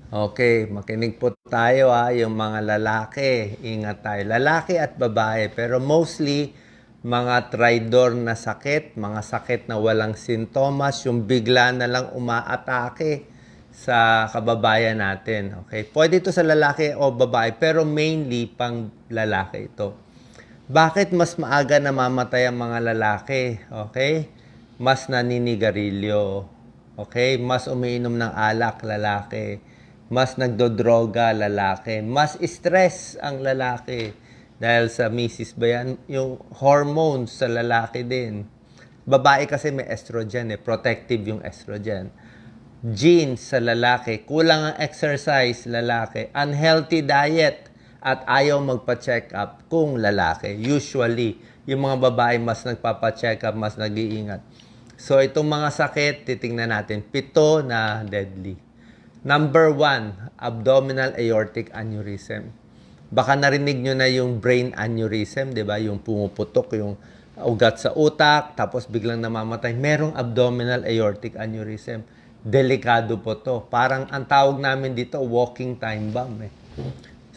Okay, makinig po tayo yung mga lalaki, ingat tayo. Lalaki at babae, pero mostly mga traidor na sakit, mga sakit na walang sintomas, yung bigla na lang umaatake sa kababayan natin. Okay, pwede ito sa lalaki o babae, pero mainly pang lalaki ito. Bakit mas maaga namamatay ang mga lalaki? Okay? Mas naninigarilyo. Okay? Mas umiinom ng alak, lalaki. Mas nagdodroga, lalaki. Mas stress ang lalaki. Dahil sa misis ba yan? Yung hormones sa lalaki din. Babae kasi may estrogen protective yung estrogen. Genes sa lalaki, kulang ang exercise lalaki, unhealthy diet, at ayaw magpa-check up kung lalaki. Usually, yung mga babae mas nagpapa-check up, mas nag-iingat. So, itong mga sakit, titingnan natin. 7 na deadly. Number 1, abdominal aortic aneurysm. Baka narinig nyo na yung brain aneurysm, di ba? Yung pumuputok, yung ugat sa utak, tapos biglang namamatay. Merong abdominal aortic aneurysm. Delikado po to. Parang ang tawag namin dito, walking time bomb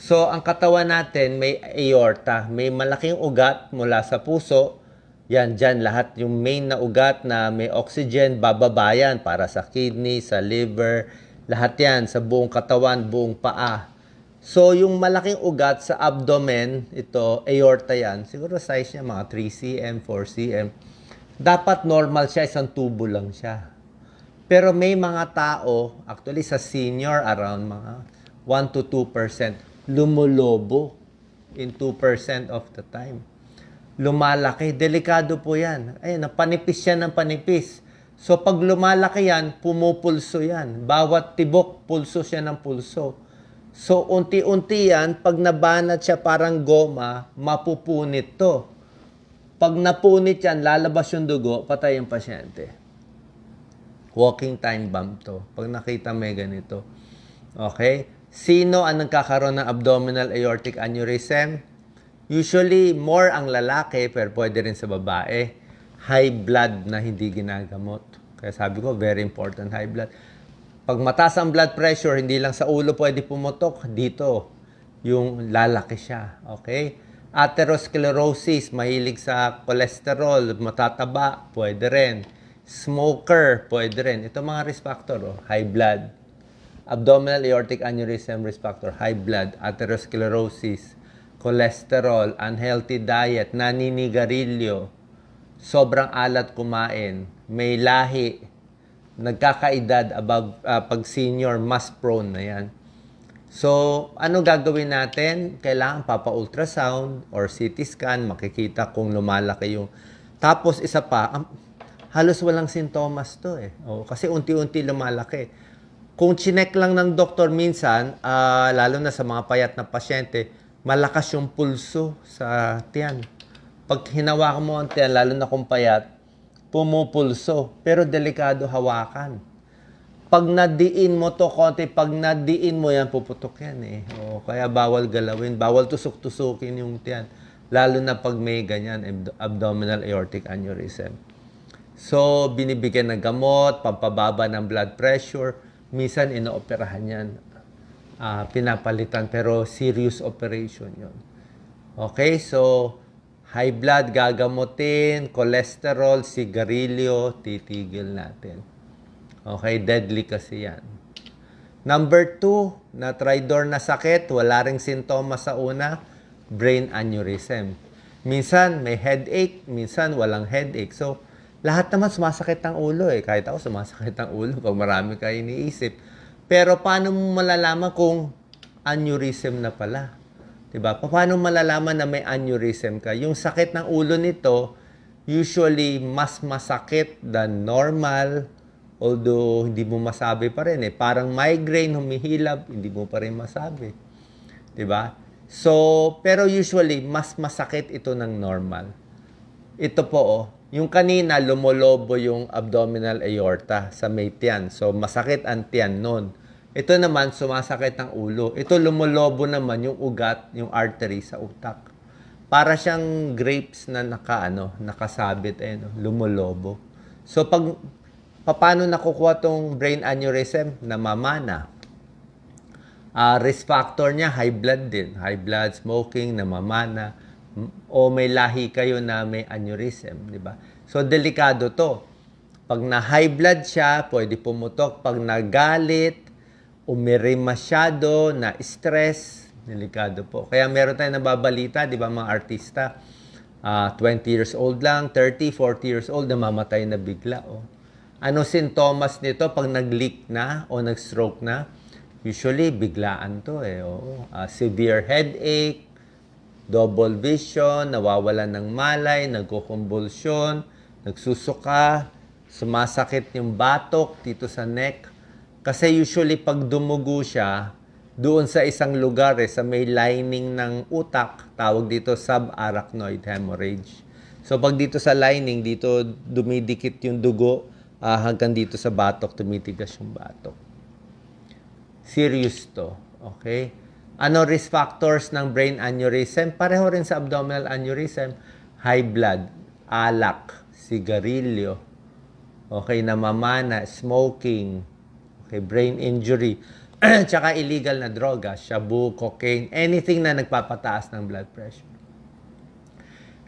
So, ang katawan natin may aorta, may malaking ugat mula sa puso. Yan, dyan lahat yung main na ugat na may oxygen, bababayan para sa kidney, sa liver, lahat yan sa buong katawan, buong paa. So, yung malaking ugat sa abdomen, ito, aorta yan, siguro size niya mga 3 cm, 4 cm. Dapat normal siya, isang tubo lang siya. Pero may mga tao, actually sa senior, around mga 1 to 2%, lumulobo in 2% of the time. Lumalaki. Delikado po yan. Ayun, panipis yan ng panipis. So, pag lumalaki yan, pumupulso yan. Bawat tibok, pulso siya ng pulso. So, unti-unti yan, pag nabanat siya parang goma, mapupunit to. Pag napunit yan, lalabas yung dugo, patay yung pasyente. Walking time bomb to. Pag nakita may ganito. Okay? Sino ang nagkakaroon ng abdominal aortic aneurysm? Usually, more ang lalaki, pero pwede rin sa babae. High blood na hindi ginagamot. Kaya sabi ko, very important, high blood. Pag mataas ang blood pressure, hindi lang sa ulo pwede pumutok, dito, yung lalaki siya. Okay? Atherosclerosis, mahilig sa cholesterol, matataba, pwede rin. Smoker, pwede rin. Ito mga risk factor, high blood. Abdominal aortic aneurysm risk factor, high blood, atherosclerosis, cholesterol, unhealthy diet, naninigarilyo, sobrang alat kumain, may lahi, nagkakaedad above, pag senior, mas prone na yan. So, ano gagawin natin? Kailangan papa-ultrasound or CT scan, makikita kung lumalaki yung... Tapos, isa pa, halos walang sintomas to kasi unti-unti lumalaki. Kung chinek lang ng doktor minsan, lalo na sa mga payat na pasyente, malakas yung pulso sa tiyan. Pag hinawakan mo ang tiyan, lalo na kung payat, pumupulso. Pero delikado hawakan. Pag nadiin mo to konti, pag nadiin mo yan, puputok yan kaya bawal galawin, bawal tusok-tusukin yung tiyan. Lalo na pag may ganyan, abdominal aortic aneurysm. So, binibigyan ng gamot, pampababa ng blood pressure. Minsan, inooperahan yan. Pinapalitan, pero serious operation yon. Okay, so, high blood, gagamutin, cholesterol, sigarilyo, titigil natin. Okay, deadly kasi yan. Number 2, na traidor na sakit, wala ring sintomas sa una, brain aneurysm. Minsan may headache, minsan walang headache. So, lahat naman sumasakit ng ulo Kahit ako sumasakit ng ulo pag marami kayo iniisip. Pero paano mo malalaman kung aneurysm na pala? Diba? Paano malalaman na may aneurysm ka? Yung sakit ng ulo nito, usually mas masakit than normal. Although, hindi mo masabi pa rin Parang migraine, humihilab, hindi mo pa rin masabi. Diba? So, pero usually, mas masakit ito ng normal. Ito po, yung kanina, lumolobo yung abdominal aorta sa may tiyan. So, masakit ang tiyan nun. Ito naman, sumasakit ang ulo. Ito, lumolobo naman yung ugat, yung artery sa utak. Para siyang grapes na nakasabit, lumolobo. So, paano nakukuha tong brain aneurysm? Namamana. Risk factor niya, high blood din. High blood, smoking, namamana, o may lahi kayo na may aneurysm, di ba? So, delikado to. Pag na-high blood siya, pwede pumutok. Pag nagalit, umirim masyado, na-stress, delikado po. Kaya meron tayong nababalita, di ba, mga artista, 20 years old lang, 30, 40 years old, namamatay na bigla. Oh. Ano sintomas nito pag nag-leak na o nag-stroke na? Usually, biglaan to eh. Oh. Severe headache, double vision, nawawalan ng malay, nagkukumbulsyon, nagsusuka, sumasakit yung batok dito sa neck. Kasi usually pag dumugo siya, doon sa isang lugar sa may lining ng utak, tawag dito subarachnoid hemorrhage. So pag dito sa lining, dito dumidikit yung dugo hanggang dito sa batok, tumitigas yung batok. Serious to. Okay? Ano risk factors ng brain aneurysm? Pareho rin sa abdominal aneurysm. High blood, alak, sigarilyo, okay, namamana, smoking, okay, brain injury, tsaka illegal na droga, shabu, cocaine, anything na nagpapataas ng blood pressure.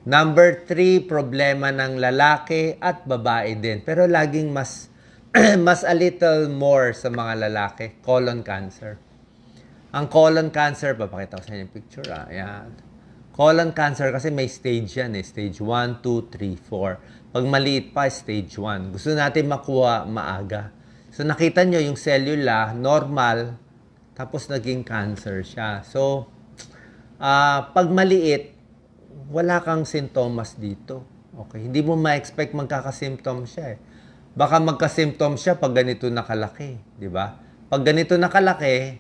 Number 3, problema ng lalaki at babae din. Pero laging mas a little more sa mga lalaki, colon cancer. Ang colon cancer, papakita ko sa inyo yung picture. Ayan. Colon cancer kasi may stage yan Stage 1, 2, 3, 4. Pag maliit pa, stage 1. Gusto natin makuha maaga. So nakita nyo yung cellula, normal, tapos naging cancer siya. So, pag maliit, wala kang sintomas dito. Okay? Hindi mo ma-expect magkakasymptom siya Baka magka-symptom siya pag ganito nakalaki, di ba? Pag ganito nakalaki,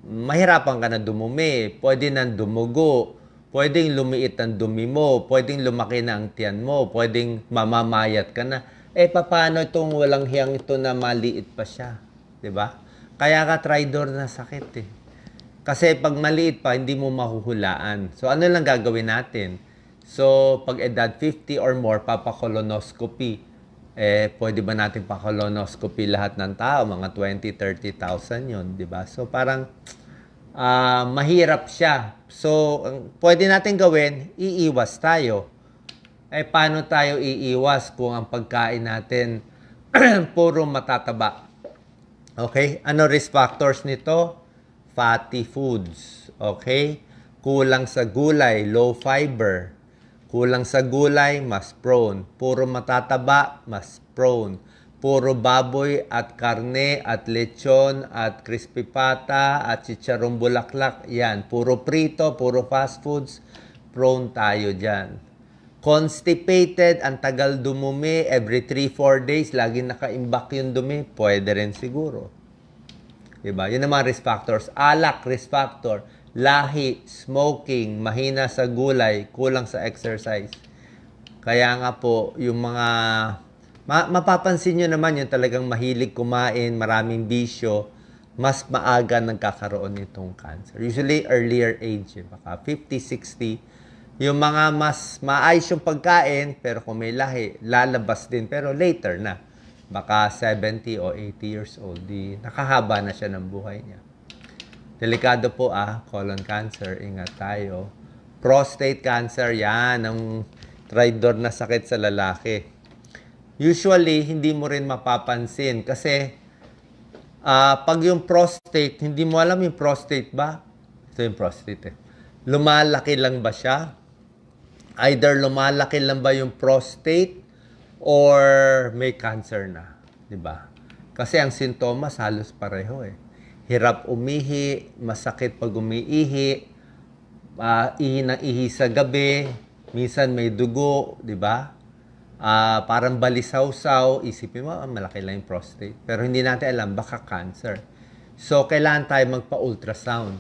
mahirapan ka na dumumi, pwede nang dumugo, pwedeng lumiit ang dumi mo, pwedeng lumaki na ang tiyan mo, pwedeng mamamayat ka na. Paano itong walang hiyang ito na maliit pa siya, di ba? Kaya ka tridor na sakit Kasi pag maliit pa, hindi mo mahuhulaan. So ano lang gagawin natin? So pag edad 50 or more, papakolonoscopy. Pwede ba natin pa-colonoscopy lahat ng tao? Mga 20, 30,000 yun, di ba? So, parang mahirap siya. So, pwede natin gawin, iiwas tayo. Paano tayo iiwas kung ang pagkain natin puro matataba? Okay? Ano risk factors nito? Fatty foods. Okay? Kulang sa gulay, low fiber. Kulang sa gulay, mas prone. Puro matataba, mas prone. Puro baboy at karne at lechon at crispy pata at chicharong bulaklak, yan. Puro prito, puro fast foods, prone tayo dyan. Constipated, ang tagal dumumi, every 3-4 days, lagi nakaimbak yung dumi, pwede rin siguro. Diba? Yun ang mga risk factors. Alak, risk factor. Lahi, smoking, mahina sa gulay, kulang sa exercise. Kaya nga po, yung mga, mapapansin nyo naman yung talagang mahilig kumain, maraming bisyo, mas maaga nagkakaroon nitong cancer. Usually, earlier age, baka 50, 60. Yung mga mas maayos yung pagkain, pero kung may lahi, lalabas din, pero later na. Baka 70 o 80 years old, nakahaba na siya ng buhay niya. Delikado po colon cancer, ingat tayo. Prostate cancer, yan, ang tridor na sakit sa lalaki. Usually, hindi mo rin mapapansin kasi pag yung prostate, hindi mo alam yung prostate ba? Ito yung prostate Lumalaki lang ba siya? Either lumalaki lang ba yung prostate or may cancer na, di ba? Kasi ang sintomas halos pareho Hirap umihi, masakit pag umiihi, ihi ng ihi sa gabi, minsan may dugo, di ba? Parang balisaw-saw, isipin mo, malaki lang yung prostate. Pero hindi natin alam, baka cancer. So, kailangan tayo magpa-ultrasound.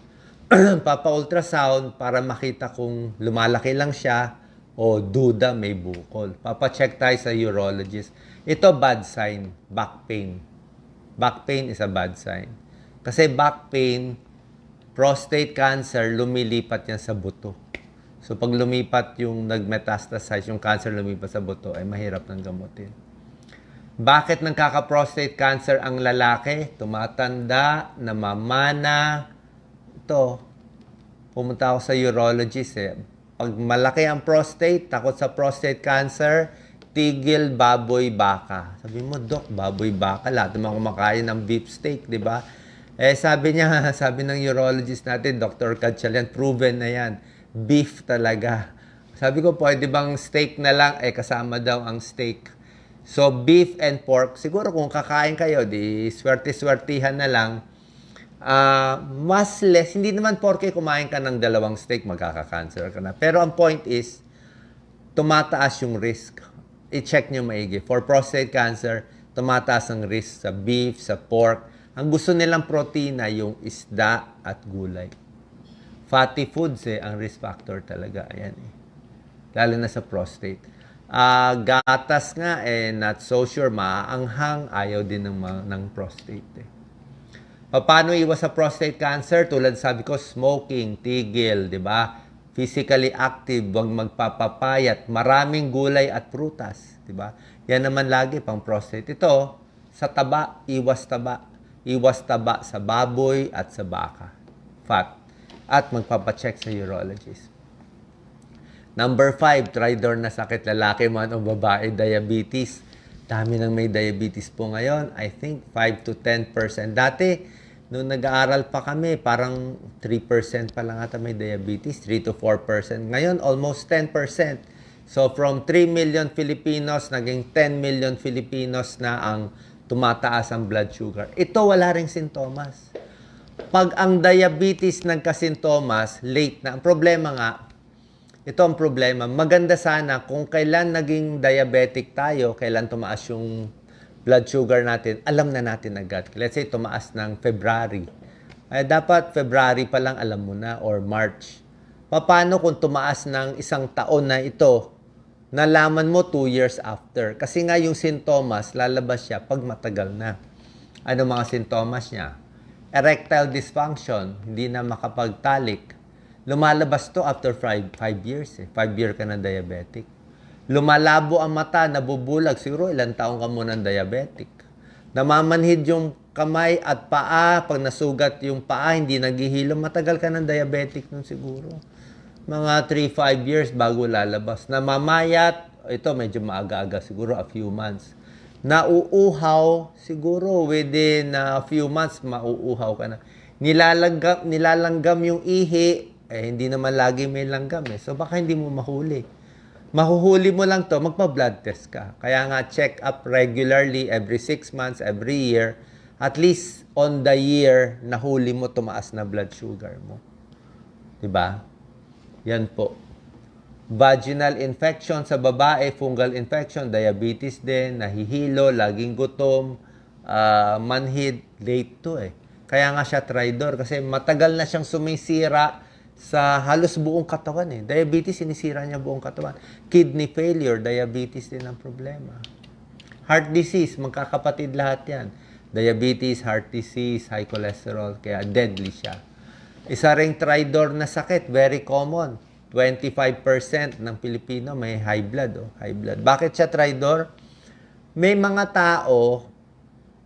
Papa-ultrasound para makita kung lumalaki lang siya o duda may bukol. Papa-check tayo sa urologist. Ito bad sign, back pain. Back pain is a bad sign. Kasi back pain, prostate cancer, lumilipat yan sa buto. So pag lumipat yung nag-metastasize, yung cancer lumipat sa buto, ay mahirap nang gamutin. Bakit nagkaka-prostate cancer ang lalaki? Tumatanda, namamana, ito, pumunta ako sa urologist eh. Pag malaki ang prostate, takot sa prostate cancer, tigil baboy baka. Sabi mo, Dok, baboy baka, lahat naman kumakain ng beef steak, di ba? Eh, sabi niya, sabi ng urologist natin, Dr. Katchalian, proven na yan. Beef talaga. Sabi ko, pwede bang steak na lang? Eh, kasama daw ang steak. So, beef and pork, siguro kung kakain kayo, di swerte-swertihan na lang. Mas less, hindi naman porke kumain ka ng 2 steak, magkaka-cancer ka na. Pero ang point is, tumataas yung risk. I-check nyo maigi. For prostate cancer, tumataas ang risk sa beef, sa pork. Ang gusto nilang protina, yung isda at gulay. Fatty foods ang risk factor talaga. Ayan Lalo na sa prostate. Gatas nga not so sure, maaanghang, ayaw din ng prostate Paano iwas sa prostate cancer? Tulad sabi ko, smoking, tigil, di ba? Physically active, huwag magpapapayat, maraming gulay at prutas, di ba? Yan naman lagi pang prostate. Ito, sa taba, iwas taba. Iwas taba sa baboy at sa baka. Fat. At magpapacheck sa urologist. Number 5, tridor na sakit, lalaki man o babae, diabetes. Dami nang may diabetes po ngayon. I think 5 to 10%. Dati, nung nag-aaral pa kami, parang 3% pa lang ata may diabetes, 3 to 4%. Ngayon, almost 10%. So, from 3 million Filipinos, naging 10 million Filipinos na ang tumataas ang blood sugar. Ito, wala ring sintomas. Pag ang diabetes nagkasintomas, late na. Ang problema nga, ito ang problema. Maganda sana kung kailan naging diabetic tayo, kailan tumaas yung blood sugar natin, alam na natin agad. Let's say, tumaas ng February. Dapat February pa lang alam mo na, or March. Paano kung tumaas ng 1 taon na ito, nalaman mo 2 years after? Kasi nga yung sintomas, lalabas siya pag matagal na. Ano mga sintomas niya? Erectile dysfunction, hindi na makapagtalik. Lumalabas to after 5 years. 5 year ka na diabetic. Lumalabo ang mata, nabubulag. Siguro ilang taong ka muna diabetic. Namamanhid yung kamay at paa. Pag nasugat yung paa, hindi naghihilo. Matagal ka ng diabetic nun siguro. Mga 3-5 years bago lalabas. Namamayat, ito medyo maaga-aga, siguro a few months. Nauuhaw, siguro within a few months, mauuhaw ka na. Nilalanggam yung ihi, hindi naman lagi may langgam So baka hindi mo mahuli. Mahuhuli mo lang to, magpa-blood test ka. Kaya nga, check up regularly, every 6 months, every year. At least on the year, nahuli mo tumaas na blood sugar mo. Diba? Yan po. Vaginal infection sa babae, fungal infection, diabetes din, nahihilo, laging gutom, manhid, late to Kaya nga siya tridor kasi matagal na siyang sumisira sa halos buong katawan Diabetes, sinisira niya buong katawan. Kidney failure, diabetes din ang problema. Heart disease, magkakapatid lahat yan. Diabetes, heart disease, high cholesterol, kaya deadly siya. Isa ring tridor na sakit, very common. 25% ng Pilipino may high blood. High blood. Bakit siya tridor? May mga tao,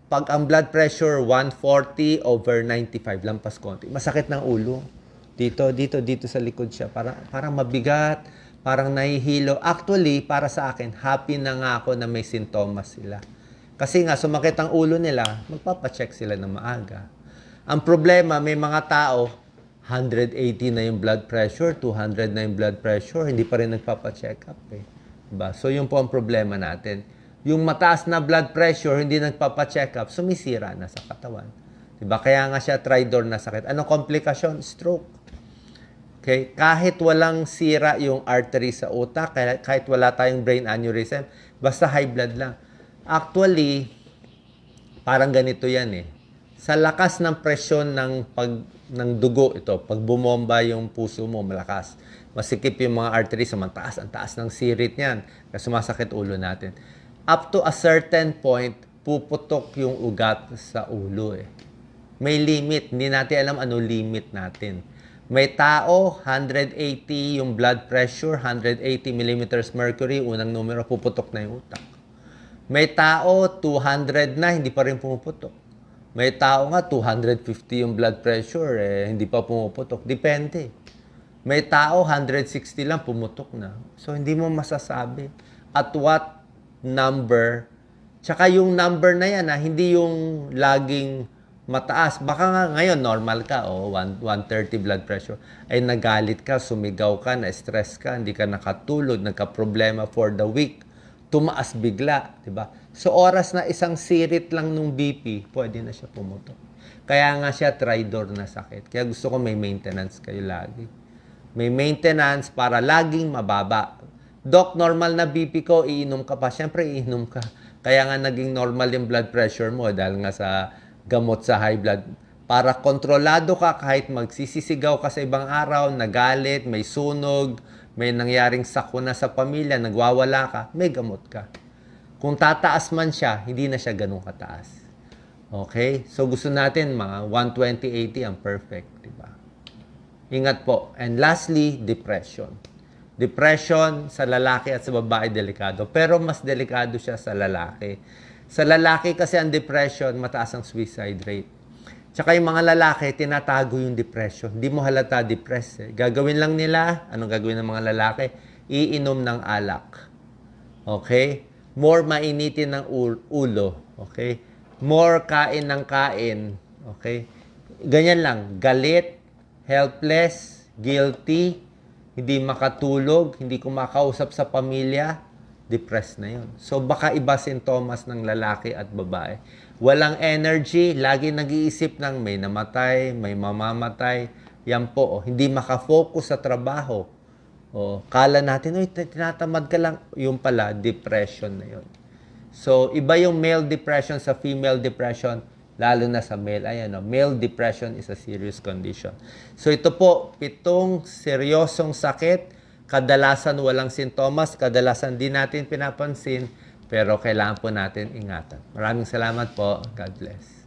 pag ang blood pressure 140 over 95, lampas konti, masakit ng ulo. Dito sa likod siya. Parang mabigat, parang nahihilo. Actually, para sa akin, happy na nga ako na may sintomas sila. Kasi nga, sumakit ang ulo nila, magpapacheck sila ng maaga. Ang problema, may mga tao, 180 na yung blood pressure, 200 na yung blood pressure, hindi pa rin nagpapacheck up Diba? So, yun po ang problema natin. Yung mataas na blood pressure, hindi nagpapacheck up, sumisira na sa katawan. Diba? Kaya nga siya tridor na sakit. Anong komplikasyon? Stroke. Okay? Kahit walang sira yung artery sa utak, kahit wala tayong brain aneurysm, basta high blood lang. Actually, parang ganito yan Sa lakas ng presyon ng dugo, pag bumomba yung puso mo, malakas. Masikip yung mga artery, sumantaas, ang taas ng sirit niyan. Kasi sumasakit ulo natin. Up to a certain point, puputok yung ugat sa ulo May limit. Hindi natin alam ano limit natin. May tao, 180 yung blood pressure, 180 millimeters mercury, unang numero, puputok na yung utak. May tao, 200 na, hindi pa rin pumuputok. May tao nga 250 yung blood pressure, hindi pa pumuputok. Depende. May tao 160 lang pumutok na. So hindi mo masasabi at what number. Tsaka yung number na yan, hindi yung laging mataas. Baka nga ngayon normal ka, 130 blood pressure. Ay nagalit ka, sumigaw ka, na-stress ka, hindi ka nakatulog, nagka-problema for the week. Tumaas bigla, 'di ba? So oras na isang sirit lang nung BP, pwede na siya pumutok. Kaya nga siya tridor na sakit. Kaya gusto ko may maintenance kayo lagi. May maintenance para laging mababa. Doc, normal na BP ko, iinom ka pa. Siyempre, iinom ka. Kaya nga naging normal yung blood pressure mo dahil nga sa gamot sa high blood. Para kontrolado ka kahit magsisisigaw ka sa ibang araw, nagalit, may sunog, may nangyaring sakuna sa pamilya, nagwawala ka, may gamot ka. Kung tataas man siya, hindi na siya ganun kataas. Okay? So gusto natin mga 120/80 ang perfect, di ba? Ingat po. And lastly, depression. Depression sa lalaki at sa babae delikado, pero mas delikado siya sa lalaki. Sa lalaki kasi ang depression, mataas ang suicide rate. Tsaka yung mga lalaki, tinatago yung depression. Hindi mo halata depressed. Gagawin lang nila, anong gagawin ng mga lalaki? Iinom ng alak. Okay? More mainitin ng ulo. Okay? More kain ng kain. Okay? Ganyan lang. Galit, helpless, guilty, hindi makatulog, hindi kumakausap sa pamilya, depressed na yun. So baka iba sintomas ng lalaki at babae. Walang energy, lagi nag-iisip ng may namatay, may mamamatay. Yan po, hindi makafocus sa trabaho. Kala natin, tinatamad ka lang. Yung pala, depression na yun. So, iba yung male depression sa female depression, lalo na sa male. Ayan, male depression is a serious condition. So, ito po, 7 seryosong sakit. Kadalasan walang sintomas, kadalasan di natin pinapansin, pero kailangan po natin ingatan. Maraming salamat po. God bless.